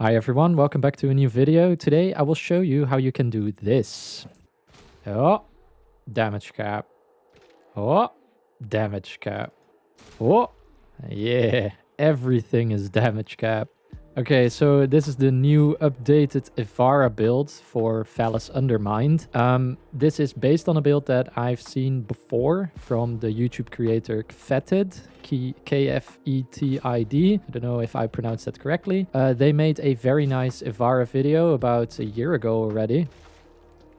Hi everyone, welcome back to a new video. Today I will show you how you can do this. Oh, damage cap. Oh, damage cap. Oh, yeah, everything is damage cap. Okay, so this is the new updated Ivara build for Vallis Undermind. This is based on a build that I've seen before from the YouTube creator Kfetid, K-F-E-T-I-D. I don't know if I pronounced that correctly. They made a very nice Ivara video about a year ago already,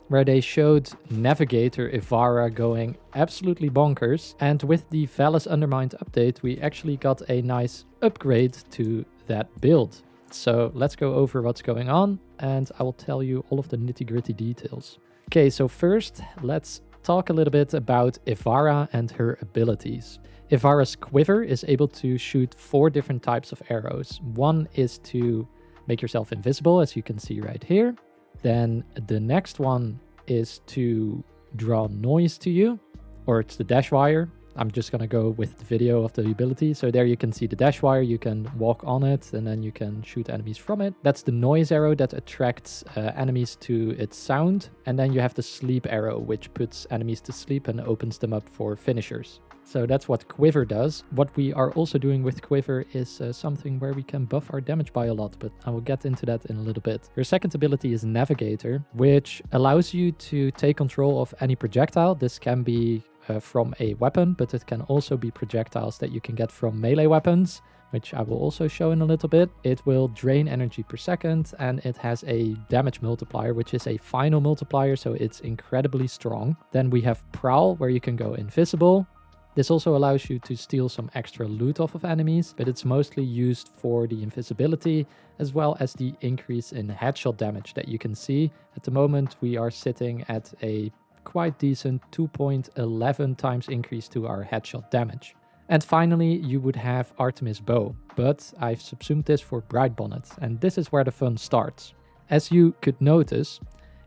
where they showed Navigator Ivara going absolutely bonkers. And with the Vallis Undermind update, we actually got a nice upgrade to that build. So let's go over what's going on, and I will tell you all of the nitty-gritty details. Okay, so first, let's talk a little bit about Ivara and her abilities. Ivara's quiver is able to shoot 4 different types of arrows. One is to make yourself invisible, as you can see right here. Then the next one is to draw noise to you, or it's the dash wire. I'm just going to go with the video of the ability. So there you can see the dash wire. You can walk on it and then you can shoot enemies from it. That's the noise arrow that attracts enemies to its sound. And then you have the sleep arrow, which puts enemies to sleep and opens them up for finishers. So that's what Quiver does. What we are also doing with Quiver is something where we can buff our damage by a lot, but I will get into that in a little bit. Your second ability is Navigator, which allows you to take control of any projectile. This can be from a weapon, but it can also be projectiles that you can get from melee weapons, which I will also show in a little bit. It will drain energy per second, and it has a damage multiplier, which is a final multiplier, so it's incredibly strong. Then we have Prowl, where you can go invisible. This also allows you to steal some extra loot off of enemies, but it's mostly used for the invisibility as well as the increase in headshot damage that you can see. At the moment, we are sitting at a quite decent 2.11 times increase to our headshot damage. And finally, you would have Artemis Bow, but I've subsumed this for Brightbonnet, and this is where the fun starts. As you could notice,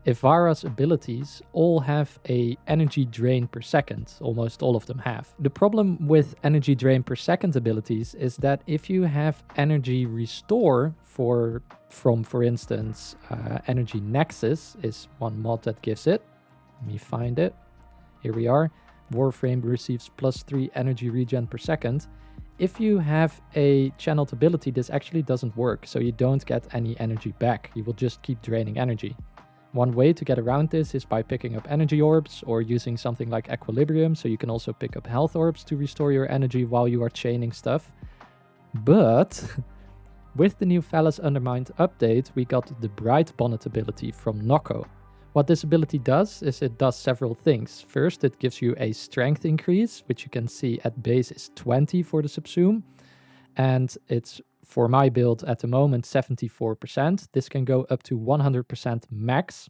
Ivara's abilities all have a energy drain per second, almost all of them have. The problem with energy drain per second abilities is that if you have energy restore from for instance, Energy Nexus is one mod that gives it. Let me find it. Here we are. Warframe receives +3 energy regen per second. If you have a channeled ability, this actually doesn't work, so you don't get any energy back. You will just keep draining energy. One way to get around this is by picking up energy orbs or using something like Equilibrium, so you can also pick up health orbs to restore your energy while you are chaining stuff. But with the new Vallis Undermind update, we got the Brightbonnet ability from Nokko. What this ability does is it does several things. First, it gives you a strength increase, which you can see at base is 20 for the subsume. And it's, for my build at the moment, 74%. This can go up to 100% max.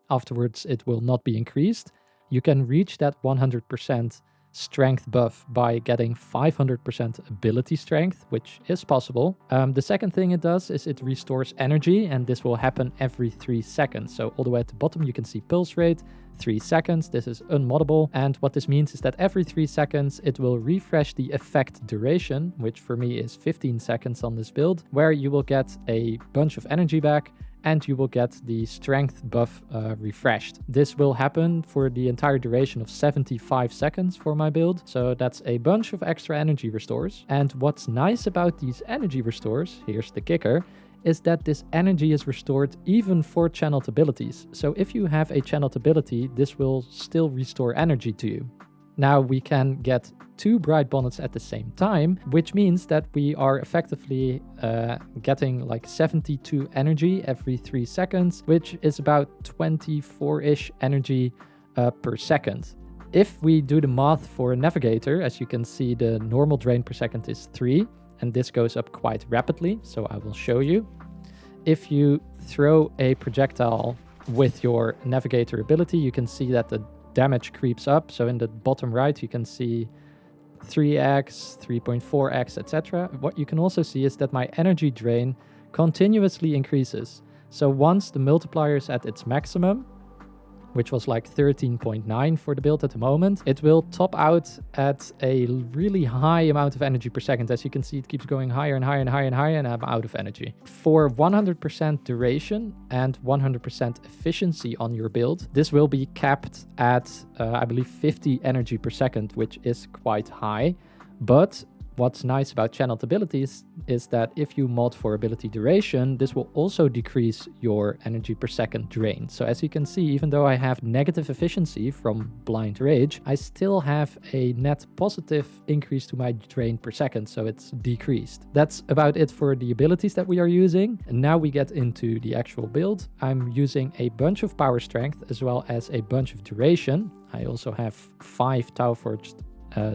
Afterwards, it will not be increased. You can reach that 100% strength buff by getting 500% ability strength, which is possible. The second thing it does is it restores energy, and this will happen every 3 seconds. So all the way at the bottom you can see pulse rate, 3 seconds. This is unmoddable, and what this means is that every 3 seconds it will refresh the effect duration, which for me is 15 seconds on this build, where you will get a bunch of energy back and you will get the strength buff refreshed. This will happen for the entire duration of 75 seconds for my build, so that's a bunch of extra energy restores. And what's nice about these energy restores, here's the kicker, is that this energy is restored even for channeled abilities. So if you have a channeled ability, this will still restore energy to you. Now we can get 2 Brightbonnets at the same time, which means that we are effectively getting like 72 energy every 3 seconds, which is about 24-ish energy per second. If we do the math for a Navigator, as you can see, the normal drain per second is 3, and this goes up quite rapidly, so I will show you. If you throw a projectile with your Navigator ability, you can see that the damage creeps up. So in the bottom right, you can see 3x, 3.4x, etc. What you can also see is that my energy drain continuously increases. So once the multiplier is at its maximum, which was like 13.9 for the build at the moment, it will top out at a really high amount of energy per second. As you can see, it keeps going higher and higher and higher and higher, and I'm out of energy. For 100% duration and 100% efficiency on your build, this will be capped at, I believe, 50 energy per second, which is quite high. But what's nice about channeled abilities is that if you mod for ability duration, this will also decrease your energy per second drain. So as you can see, even though I have negative efficiency from Blind Rage, I still have a net positive increase to my drain per second, so it's decreased. That's about it for the abilities that we are using. And now we get into the actual build. I'm using a bunch of power strength as well as a bunch of duration. I also have 5 Tauforged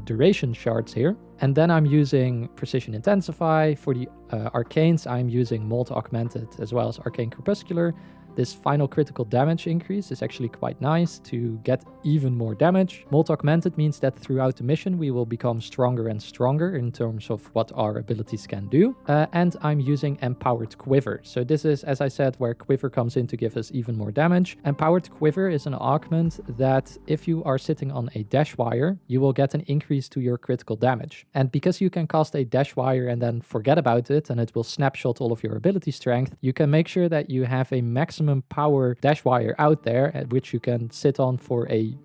duration shards here. And then I'm using Precision Intensify. For the Arcanes, I'm using Molt Augmented as well as Arcane Crepuscular. This final critical damage increase is actually quite nice to get even more damage. Molt Augmented means that throughout the mission we will become stronger and stronger in terms of what our abilities can do. And I'm using Empowered Quiver. So this is, as I said, where Quiver comes in to give us even more damage. Empowered Quiver is an augment that if you are sitting on a dash wire, you will get an increase to your critical damage. And because you can cast a dash wire and then forget about it and it will snapshot all of your ability strength, you can make sure that you have a maximum power dash wire out there at which you can sit on for a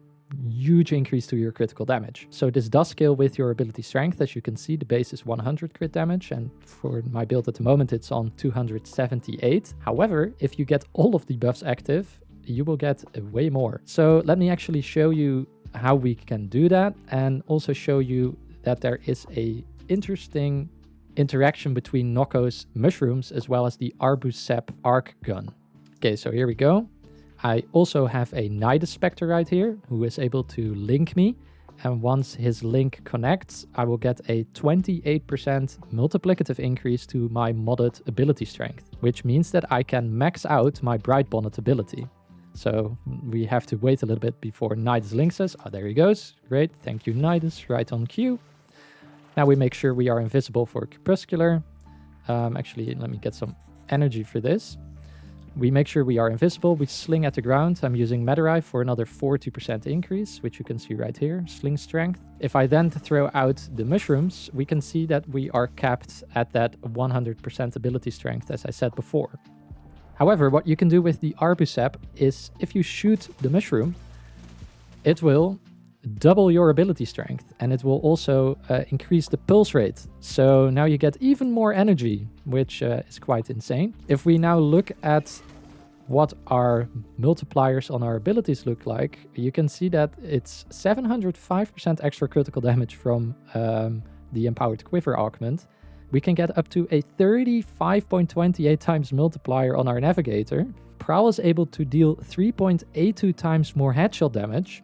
huge increase to your critical damage. So this does scale with your ability strength. As you can see, the base is 100 crit damage, and for my build at the moment it's on 278. However, if you get all of the buffs active, you will get way more. So let me actually show you how we can do that, and also show you that there is a interesting interaction between Nokko's mushrooms as well as the Arbusep arc gun. Okay, so here we go. I also have a Nidus Spectre right here who is able to link me. And once his link connects, I will get a 28% multiplicative increase to my modded ability strength, which means that I can max out my Brightbonnet ability. So we have to wait a little bit before Nidus links us. Oh, there he goes. Great. Thank you, Nidus. Right on cue. Now we make sure we are invisible for Crepuscular. Actually, let me get some energy for this. We make sure we are invisible. We sling at the ground. I'm using Meteorite for another 40% increase, which you can see right here, sling strength. If I then throw out the mushrooms, we can see that we are capped at that 100% ability strength, as I said before. However, what you can do with the Arbusep is if you shoot the mushroom, it will double your ability strength, and it will also increase the pulse rate. So now you get even more energy, which is quite insane. If we now look at what our multipliers on our abilities look like, you can see that it's 705% extra critical damage from the Empowered Quiver augment. We can get up to a 35.28 times multiplier on our Navigator. Prowl is able to deal 3.82 times more headshot damage.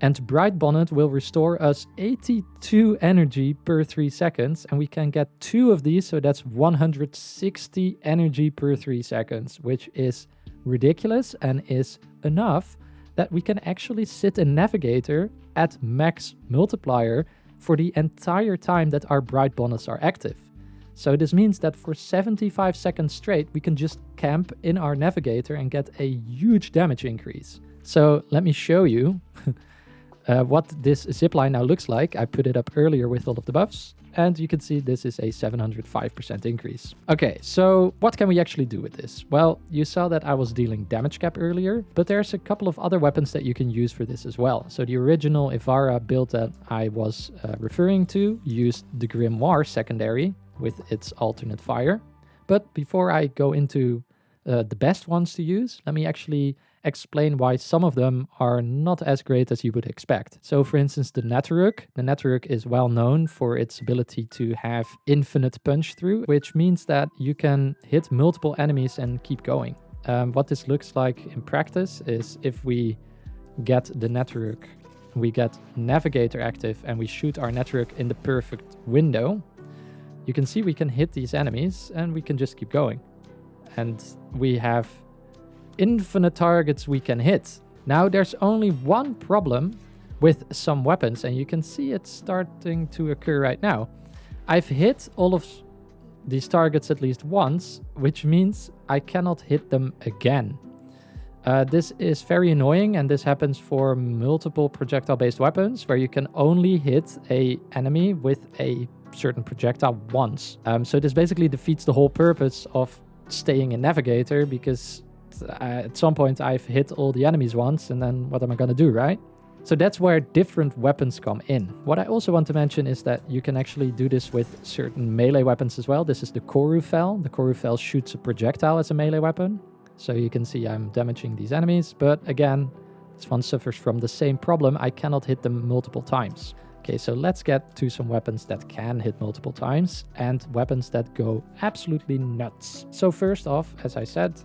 And Brightbonnet will restore us 82 energy per 3 seconds. And we can get 2 of these, so that's 160 energy per 3 seconds, which is ridiculous and is enough that we can actually sit in Navigator at max multiplier for the entire time that our Brightbonnets are active. So this means that for 75 seconds straight, we can just camp in our Navigator and get a huge damage increase. So let me show you what this zipline now looks like. I put it up earlier with all of the buffs, and you can see this is a 705% increase. Okay, so what can we actually do with this? Well, you saw that I was dealing damage cap earlier, but there's a couple of other weapons that you can use for this as well. So the original Ivara build that I was referring to used the Grimoire secondary with its alternate fire. But before I go into the best ones to use, let me actually explain why some of them are not as great as you would expect. So for instance, the Netteruk. The Netteruk is well known for its ability to have infinite punch through, which means that you can hit multiple enemies and keep going. What this looks like in practice is if we get the Netteruk, we get Navigator active and we shoot our Netteruk in the perfect window, you can see we can hit these enemies and we can just keep going. And we have infinite targets we can hit. Now there's only one problem with some weapons, and you can see it starting to occur right now. I've hit all of these targets at least once, which means I cannot hit them again. This is very annoying, and this happens for multiple projectile-based weapons where you can only hit a enemy with a certain projectile once. So this basically defeats the whole purpose of staying in Navigator, because at some point I've hit all the enemies once, and then what am I gonna do, right? So that's where different weapons come in. What I also want to mention is that you can actually do this with certain melee weapons as well. This is the Koru Fel. The Koru Fel shoots a projectile as a melee weapon. So you can see I'm damaging these enemies, but again, this one suffers from the same problem. I cannot hit them multiple times. Okay, so let's get to some weapons that can hit multiple times and weapons that go absolutely nuts. So first off, as I said,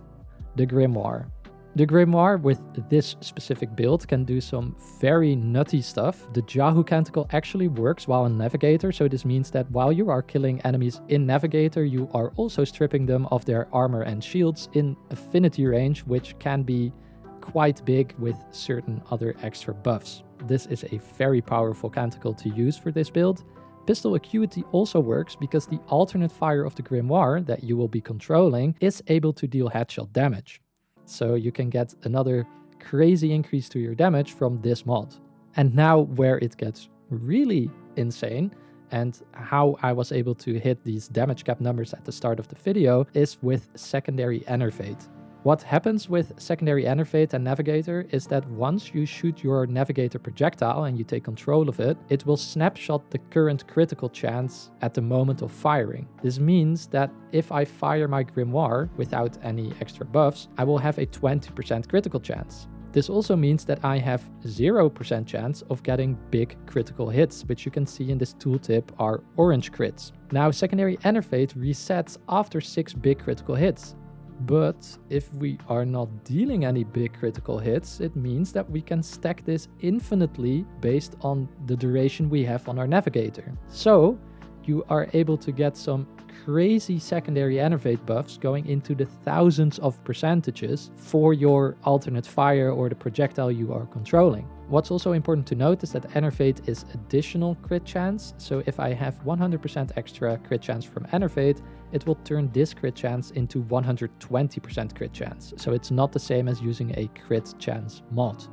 the Grimoire. The Grimoire with this specific build can do some very nutty stuff. The Jahu Canticle actually works while in Navigator, so this means that while you are killing enemies in Navigator, you are also stripping them of their armor and shields in affinity range, which can be quite big with certain other extra buffs. This is a very powerful canticle to use for this build. Pistol Acuity also works because the alternate fire of the Grimoire that you will be controlling is able to deal headshot damage. So you can get another crazy increase to your damage from this mod. And now where it gets really insane, and how I was able to hit these damage cap numbers at the start of the video, is with Secondary Enervate. What happens with Secondary Enervate and Navigator is that once you shoot your Navigator projectile and you take control of it, it will snapshot the current critical chance at the moment of firing. This means that if I fire my Grimoire without any extra buffs, I will have a 20% critical chance. This also means that I have 0% chance of getting big critical hits, which you can see in this tooltip are orange crits. Now, Secondary Enervate resets after 6 big critical hits. But if we are not dealing any big critical hits, it means that we can stack this infinitely based on the duration we have on our Navigator. So you are able to get some crazy Secondary Enervate buffs going into the thousands of percentages for your alternate fire or the projectile you are controlling. What's also important to note is that Enervate is additional crit chance. So if I have 100% extra crit chance from Enervate, it will turn this crit chance into 120% crit chance. So it's not the same as using a crit chance mod.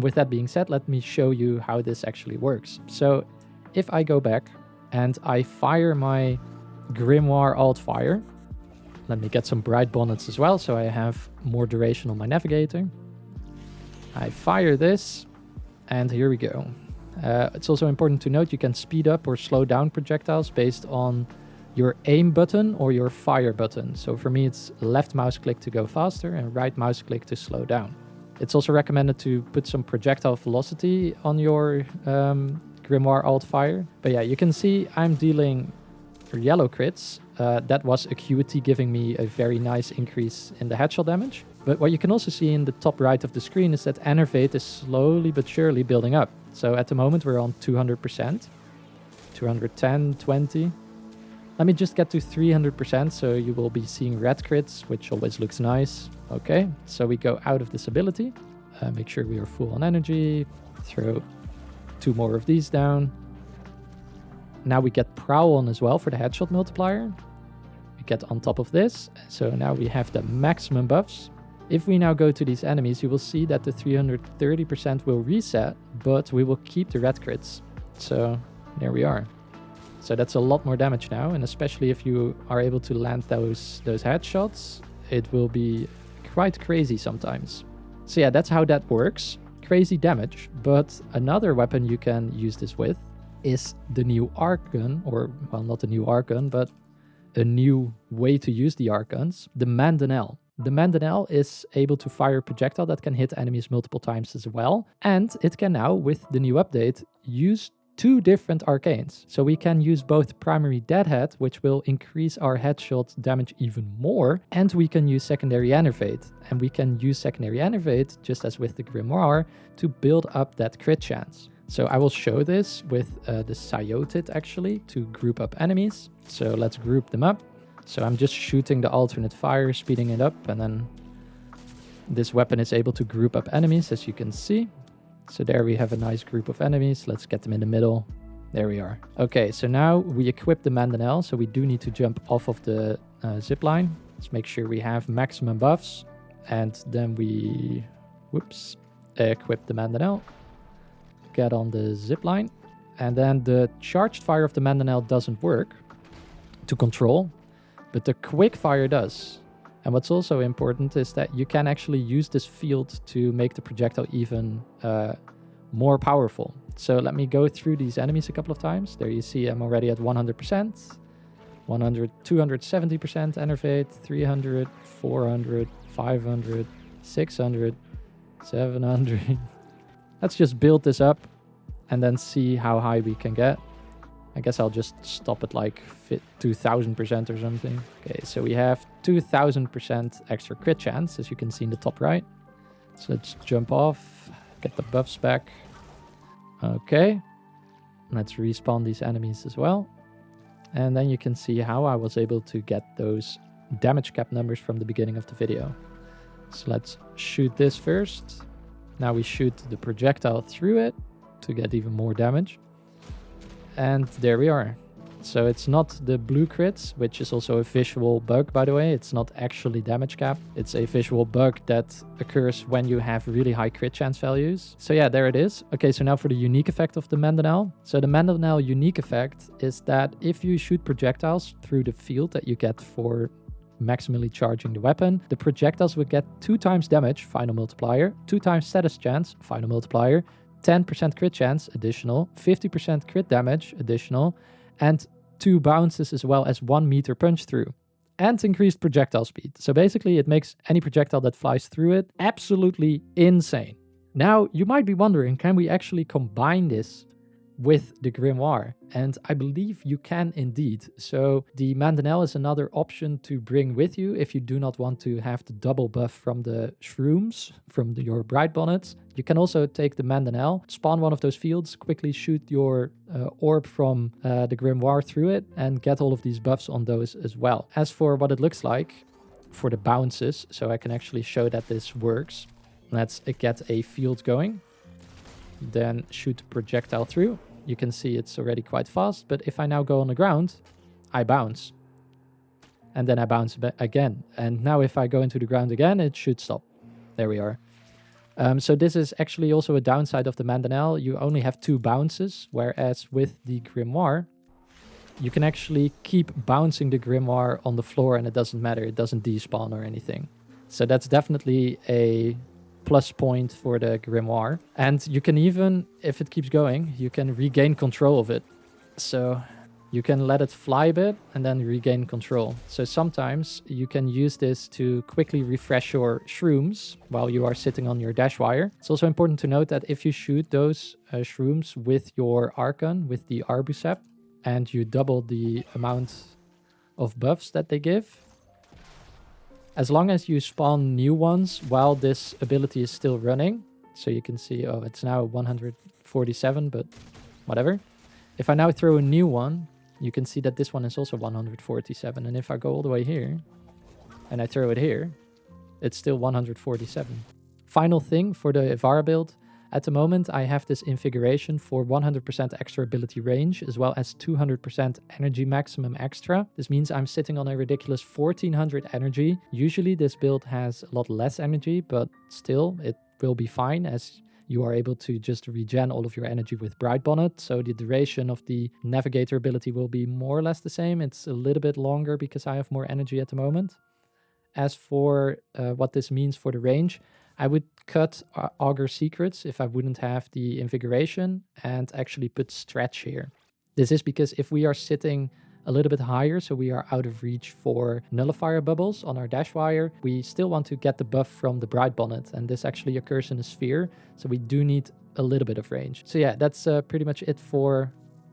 With that being said, let me show you how this actually works. So if I go back and I fire my Grimoire alt fire, let me get some Brightbonnets as well so I have more duration on my Navigator. I fire this, and here we go. It's also important to note you can speed up or slow down projectiles based on your aim button or your fire button. So for me, it's left mouse click to go faster and right mouse click to slow down. It's also recommended to put some projectile velocity on your Grimoire alt fire. But yeah, you can see I'm dealing yellow crits. That was Acuity giving me a very nice increase in the headshot damage. But what you can also see in the top right of the screen is that Enervate is slowly but surely building up. So at the moment we're on 200%, 210, 20. Let me just get to 300% so you will be seeing red crits, which always looks nice. Okay, so we go out of this ability. Make sure we are full on energy. Throw 2 more of these down. Now we get Prowl on as well for the headshot multiplier. We get on top of this. So now we have the maximum buffs. If we now go to these enemies, you will see that the 330% will reset, but we will keep the red crits. So there we are. So that's a lot more damage now, and especially if you are able to land those headshots, it will be quite crazy sometimes. So yeah, that's how that works. Crazy damage. But another weapon you can use this with is the new arc gun, or well, not a new arc gun, but a new way to use the arc guns, the Mangonel. The Mangonel is able to fire a projectile that can hit enemies multiple times as well, and it can now, with the new update, use 2 different arcanes. So we can use both Primary Deadhead, which will increase our headshot damage even more, and we can use Secondary Enervate. And we can use Secondary Enervate, just as with the Grimoire, to build up that crit chance. So I will show this with the Sayoted actually, to group up enemies. So let's group them up. So I'm just shooting the alternate fire, speeding it up, and then this weapon is able to group up enemies, as you can see. So there we have a nice group of enemies. Let's get them in the middle. There we are. Okay, so now we equip the Mangonel, so we do need to jump off of the zip line. Let's make sure we have maximum buffs. And then we, whoops, equip the mangonel, get on the zip line, and then the charged fire of the mangonel doesn't work to control, but the quick fire does. And what's also important is that you can actually use this field to make the projectile even more powerful. So let me go through these enemies a couple of times. There you see I'm already at 100%, 100, 270% Enervate, 300, 400, 500, 600, 700. Let's just build this up and then see how high we can get. I guess I'll just stop at like 2000% or something. Okay, so we have 2000% extra crit chance, as you can see in the top right. So let's jump off, get the buffs back. Okay, let's respawn these enemies as well. And then you can see how I was able to get those damage cap numbers from the beginning of the video. So let's shoot this first. Now we shoot the projectile through it to get even more damage. And there we are. So it's not the blue crits, which is also a visual bug, by the way. It's not actually damage cap. It's a visual bug that occurs when you have really high crit chance values. So yeah, there it is. Okay, so now for the unique effect of the mangonel. So the mangonel unique effect is that if you shoot projectiles through the field that you get for maximally charging the weapon, the projectiles will get 2 times damage, final multiplier, 2 times status chance, final multiplier, 10% crit chance, additional, 50% crit damage, additional, and 2 bounces as well as 1 meter punch through, and increased projectile speed. So basically it makes any projectile that flies through it absolutely insane. Now you might be wondering, can we actually combine this with the grimoire? And I believe you can indeed. So the mangonel is another option to bring with you if you do not want to have the double buff from the shroomz, from your Brightbonnets. You can also take the mangonel, spawn one of those fields, quickly shoot your orb from the grimoire through it, and get all of these buffs on those as well. As for what it looks like for the bounces, so I can actually show that this works. Let's get a field going. Then shoot the projectile through. You can see it's already quite fast, but if I now go on the ground, I bounce. And then I bounce again. And now if I go into the ground again, it should stop. There we are. So this is actually also a downside of the mangonel. You only have 2 bounces, whereas with the grimoire, you can actually keep bouncing the grimoire on the floor and it doesn't matter. It doesn't despawn or anything. So that's definitely a plus point for the grimoire. And you can even, if it keeps going, you can regain control of it. So you can let it fly a bit and then regain control. So sometimes you can use this to quickly refresh your shroomz while you are sitting on your dash wire. It's also important to note that if you shoot those shroomz with your Archon, with the Arbusep, and you double the amount of buffs that they give, as long as you spawn new ones while this ability is still running, so you can see, oh, it's now 147, but whatever. If I now throw a new one, you can see that this one is also 147. And if I go all the way here and I throw it here, it's still 147. Final thing for the Ivara build. At the moment, I have this configuration for 100% extra ability range, as well as 200% energy maximum extra. This means I'm sitting on a ridiculous 1400 energy. Usually this build has a lot less energy, but still it will be fine as you are able to just regen all of your energy with Brightbonnet. So the duration of the Navigator ability will be more or less the same. It's a little bit longer because I have more energy at the moment. As for what this means for the range, I would cut Augur Secrets if I wouldn't have the Invigoration and actually put Stretch here. This is because if we are sitting a little bit higher, so we are out of reach for Nullifier Bubbles on our dash wire, we still want to get the buff from the Brightbonnet, and this actually occurs in a sphere, so we do need a little bit of range. So yeah, that's pretty much it for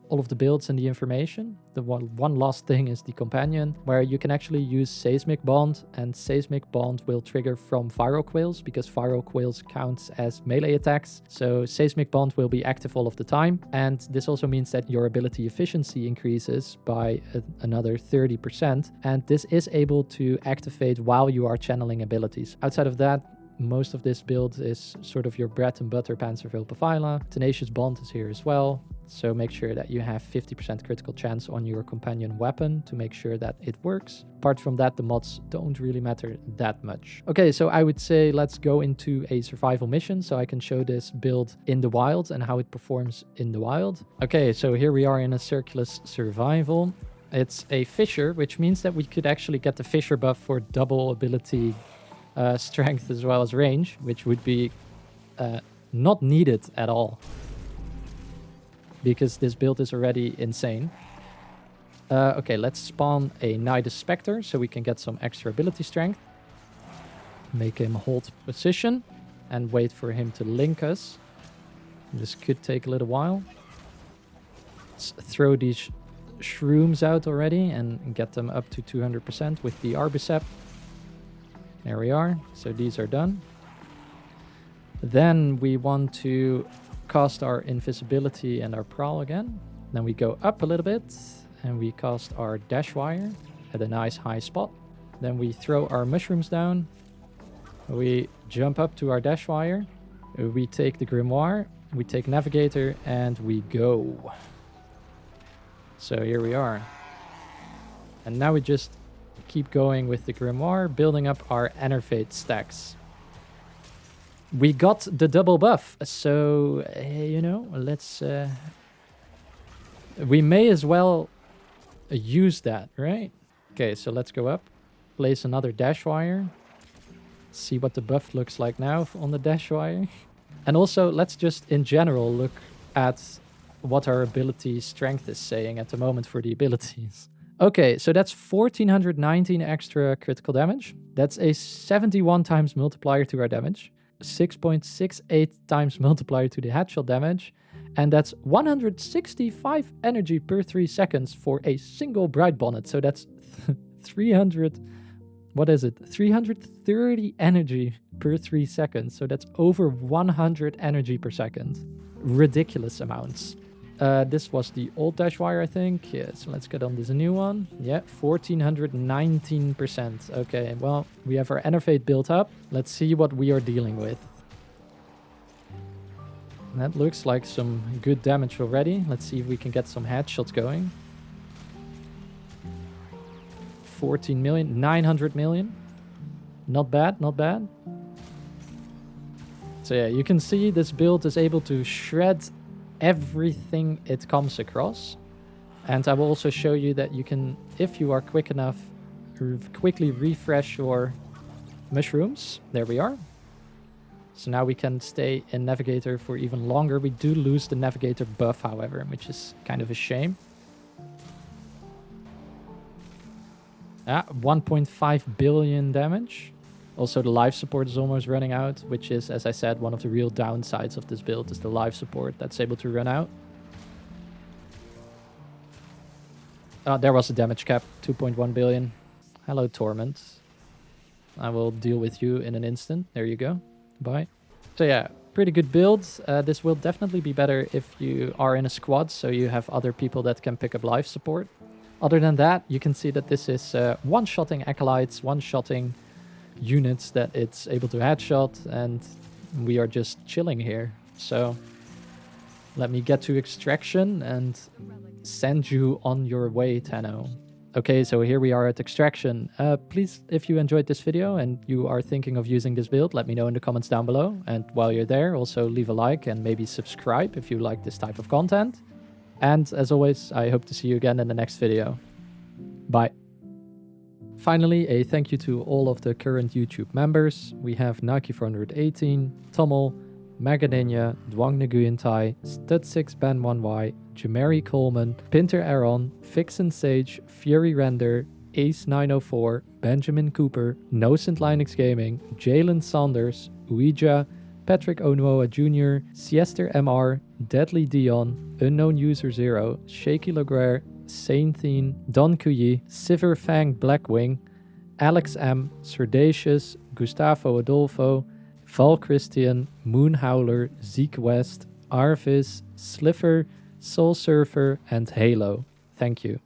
all of the builds and the information. The one last thing is the companion, where you can actually use Seismic Bond, and Seismic Bond will trigger from Viral Quails because Viral Quails counts as melee attacks. So Seismic Bond will be active all of the time, and this also means that your ability efficiency increases by another 30%, and this is able to activate while you are channeling abilities. Outside of that, most of this build is sort of your bread and butter Panzerville Pavila. Tenacious Bond is here as well. So make sure that you have 50% critical chance on your companion weapon to make sure that it works. Apart from that, the mods don't really matter that much. Okay, so I would say let's go into a survival mission so I can show this build in the wild and how it performs in the wild. Okay, so here we are in a Circulus survival. It's a fisher, which means that we could actually get the fisher buff for double ability strength as well as range, which would be not needed at all because this build is already insane. Okay, let's spawn a Nidus Spectre so we can get some extra ability strength. Make him hold position and wait for him to link us. This could take a little while. Let's throw these shroomz out already and get them up to 200% with the Arbicep. There we are. So these are done. Then we want to cast our invisibility and our prowl again. Then we go up a little bit and we cast our dash wire at a nice high spot. Then we throw our mushrooms down. We jump up to our dash wire. We take the grimoire. We take navigator and we go. So here we are. And now we just keep going with the grimoire, building up our Enervate stacks. We got the double buff, so, you know, let's... we may as well use that, right? Okay, so let's go up. Place another dash wire. See what the buff looks like now on the dash wire. And also, let's just, in general, look at what our ability strength is saying at the moment for the abilities. Okay, so that's 1419 extra critical damage. That's a 71 times multiplier to our damage. 6.68 times multiplier to the headshot damage. And that's 165 energy per 3 seconds for a single Brightbonnet. So that's 300... What is it? 330 energy per 3 seconds. So that's over 100 energy per second. Ridiculous amounts. This was the old dash wire, I think. Yeah, so let's get on this new one. Yeah, 1419%. Okay, well, we have our Enervate built up. Let's see what we are dealing with. That looks like some good damage already. Let's see if we can get some headshots going. 14 million, 900 million. Not bad, not bad. So yeah, you can see this build is able to shred everything it comes across. And I will also show you that you can, if you are quick enough, quickly refresh your mushrooms. There we are. So now we can stay in Navigator for even longer. We do lose the Navigator buff, however, which is kind of a shame. 1.5 billion damage. Also, the life support is almost running out, which is, as I said, one of the real downsides of this build is the life support that's able to run out. There was a damage cap, 2.1 billion. Hello, Torment. I will deal with you in an instant. There you go. Bye. So yeah, pretty good build. This will definitely be better if you are in a squad, so you have other people that can pick up life support. Other than that, you can see that this is one-shotting acolytes, one-shotting units that it's able to headshot, and we are just chilling here. So let me get to extraction and send you on your way, Tenno. Okay, so here we are at extraction. Please, if you enjoyed this video and you are thinking of using this build, let me know in the comments down below. And while you're there, also leave a like and maybe subscribe if you like this type of content. And as always, I hope to see you again in the next video. Bye. Finally, a thank you to all of the current YouTube members. We have Nike418, Tommel, Maganinja, Dwang Nguyen Thai, Stud6Ben1Y, Jamari Coleman, Pinter Aaron, Vixen Sage, Fury Render, Ace904, Benjamin Cooper, Nocent Linux Gaming, Jalen Saunders, Ouija, Patrick Onuoa Jr., Siester MR, Deadly Dion, Unknown User 0, Shaky Laguerre, Saintine, Don Cuyi, Siver Fang Blackwing, Alex M, Serdacious, Gustavo Adolfo, Val Christian, Moon Howler, Zeke West, Arvis, Sliver, Soul Surfer, and Halo. Thank you.